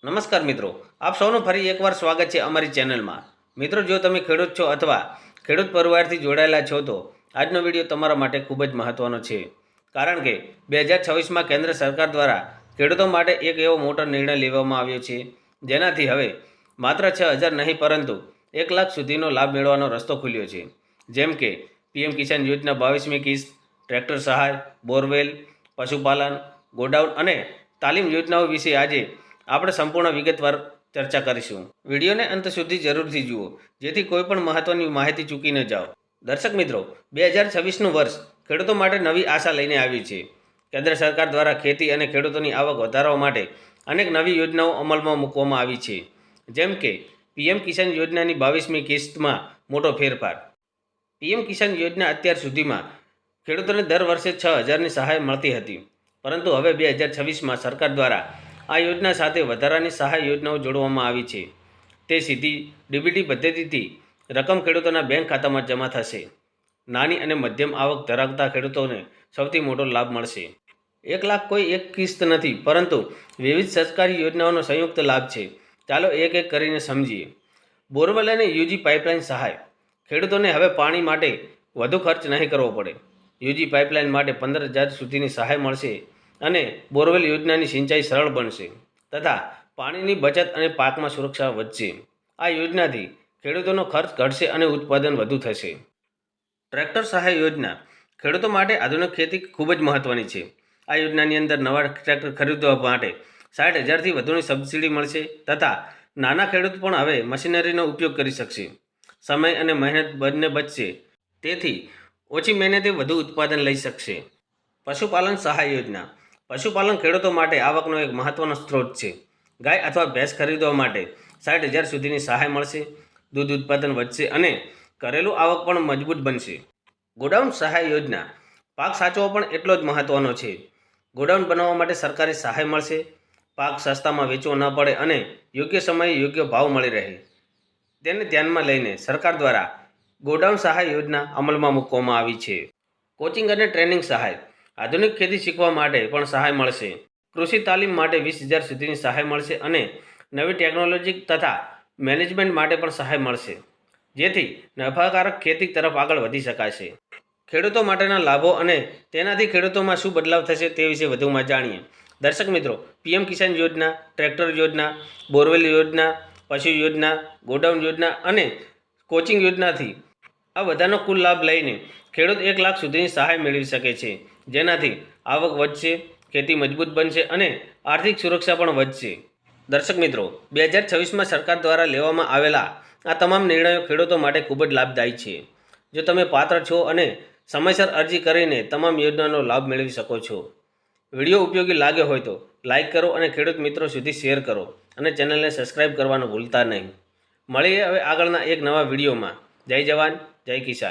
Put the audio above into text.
નમસ્કાર મિત્રો, આપ સૌનું ફરી એકવાર સ્વાગત છે અમારી ચેનલમાં। મિત્રો, જો તમે ખેડૂત છો અથવા ખેડૂત પરિવારથી જોડાયેલા છો તો આજનો વિડીયો તમારા માટે ખૂબ જ મહત્વનો છે, કારણ કે 2026માં કેન્દ્ર સરકાર દ્વારા ખેડૂતો માટે એક એવો મોટો નિર્ણય લેવામાં આવ્યો છે, જેનાથી હવે માત્ર 6,000 નહીં પરંતુ 1 લાખ સુધીનો લાભ મેળવવાનો રસ્તો ખુલ્યો છે। જેમ કે પીએમ કિસાન યોજના 22મી કિસ્ત, ટ્રેક્ટર સહાય, બોરવેલ, પશુપાલન, ગોડાઉન અને તાલીમ યોજનાઓ વિશે આજે આપણે સંપૂર્ણ વિગતવાર ચર્ચા કરીશું। વિડીયોને અંત સુધી જરૂરથી જુઓ, જેથી કોઈ પણ મહત્વની માહિતી ચૂકી ન જાઓ। દર્શક મિત્રો, 2026નું વર્ષ ખેડૂતો માટે નવી આશા લઈને આવ્યું છે। કેન્દ્ર સરકાર દ્વારા ખેતી અને ખેડૂતોની આવક વધારવા માટે અનેક નવી યોજનાઓ અમલમાં મૂકવામાં આવી છે, જેમ કે પીએમ કિસાન યોજનાની 22મી કિસ્તમાં મોટો ફેરફાર। પીએમ કિસાન યોજના અત્યાર સુધીમાં ખેડૂતોને દર વર્ષે 6,000ની સહાય મળતી હતી, પરંતુ હવે 2026માં સરકાર દ્વારા આ યોજના સાથે વધારાની સહાય યોજનાઓ જોડવામાં આવી છે। તે સીધી ડીબીટી પદ્ધતિથી રકમ ખેડૂતોના બેંક ખાતામાં જમા થશે। નાની અને મધ્યમ આવક ધરાવતા ખેડૂતોને સૌથી મોટો લાભ મળશે। 1 લાખ કોઈ એક કિસ્ત નથી, પરંતુ વિવિધ સરકારી યોજનાઓનો સંયુક્ત લાભ છે। ચાલો એક એક કરીને સમજીએ। બોરવેલ અને યુજી પાઇપલાઇન સહાય। ખેડૂતોને હવે પાણી માટે વધુ ખર્ચ નહીં કરવો પડે। યુજી પાઇપલાઇન માટે 15,000 સુધીની સહાય મળશે અને બોરવેલ યોજનાની સિંચાઈ સરળ બનશે તથા પાણીની બચત અને પાકમાં સુરક્ષા વધશે। આ યોજનાથી ખેડૂતોનો ખર્ચ ઘટશે અને ઉત્પાદન વધુ થશે। ટ્રેક્ટર સહાય યોજના। ખેડૂતો માટે આધુનિક ખેતી ખૂબ જ મહત્વની છે। આ યોજનાની અંદર નવા ટ્રેક્ટર ખરીદવા માટે 60,000થી વધુની સબસિડી મળશે તથા નાના ખેડૂત પણ હવે મશીનરીનો ઉપયોગ કરી શકશે। સમય અને મહેનત બંને બચશે, તેથી ઓછી મહેનતે વધુ ઉત્પાદન લઈ શકશે। પશુપાલન સહાય યોજના। પશુપાલન ખેડૂતો માટે આવકનો એક મહત્વનો સ્ત્રોત છે। ગાય અથવા ભેંસ ખરીદવા માટે 60,000 સુધીની સહાય મળશે, દૂધ ઉત્પાદન વધશે અને ઘરેલું આવક પણ મજબૂત બનશે। ગોડાઉન સહાય યોજના। પાક સાચવવો પણ એટલો જ મહત્વનો છે। ગોડાઉન બનાવવા માટે સરકારી સહાય મળશે। પાક સસ્તામાં વેચવો ન પડે અને યોગ્ય સમયે યોગ્ય ભાવ મળી રહે, તેને ધ્યાનમાં લઈને સરકાર દ્વારા ગોડાઉન સહાય યોજના અમલમાં મૂકવામાં આવી છે। કોચિંગ અને ટ્રેનિંગ સહાય। આધુનિક ખેતી શીખવા માટે પણ સહાય મળશે। કૃષિ તાલીમ માટે 20,000 સુધીની સહાય મળશે અને નવી ટેકનોલોજી તથા મેનેજમેન્ટ માટે પણ સહાય મળશે, જેથી નફાકારક ખેતી તરફ આગળ વધી શકાશે। ખેડૂતો માટેના લાભો અને તેનાથી ખેડૂતોમાં શું બદલાવ થશે તે વિશે વધુમાં જાણીએ। દર્શક મિત્રો, પીએમ કિસાન યોજના, ટ્રેક્ટર યોજના, બોરવેલ યોજના, પશુ યોજના, ગોડાઉન યોજના અને કોચિંગ યોજનાથી આ બધાનો કુલ લાભ લઈને ખેડૂત 1 લાખ સુધીની સહાય મેળવી શકે છે, જેનાથી આવક વધશે, ખેતી મજબૂત બનશે અને આર્થિક સુરક્ષા પણ વધશે। દર્શક મિત્રો, 2026માં સરકાર દ્વારા લેવામાં આવેલા આ તમામ નિર્ણયો ખેડૂતો માટે ખૂબ જ લાભદાયી છે। જો તમે પાત્ર છો અને સમયસર અરજી કરીને તમામ યોજનાનો લાભ મેળવી શકો છો। વિડીયો ઉપયોગી લાગ્યો હોય તો લાઇક કરો અને ખેડૂત મિત્રો સુધી શેર કરો અને ચેનલને સબસ્ક્રાઈબ કરવાનું ભૂલતા નહીં। મળીએ હવે આગળના એક નવા વિડીયોમાં। જય જવાન, જય કિસાન।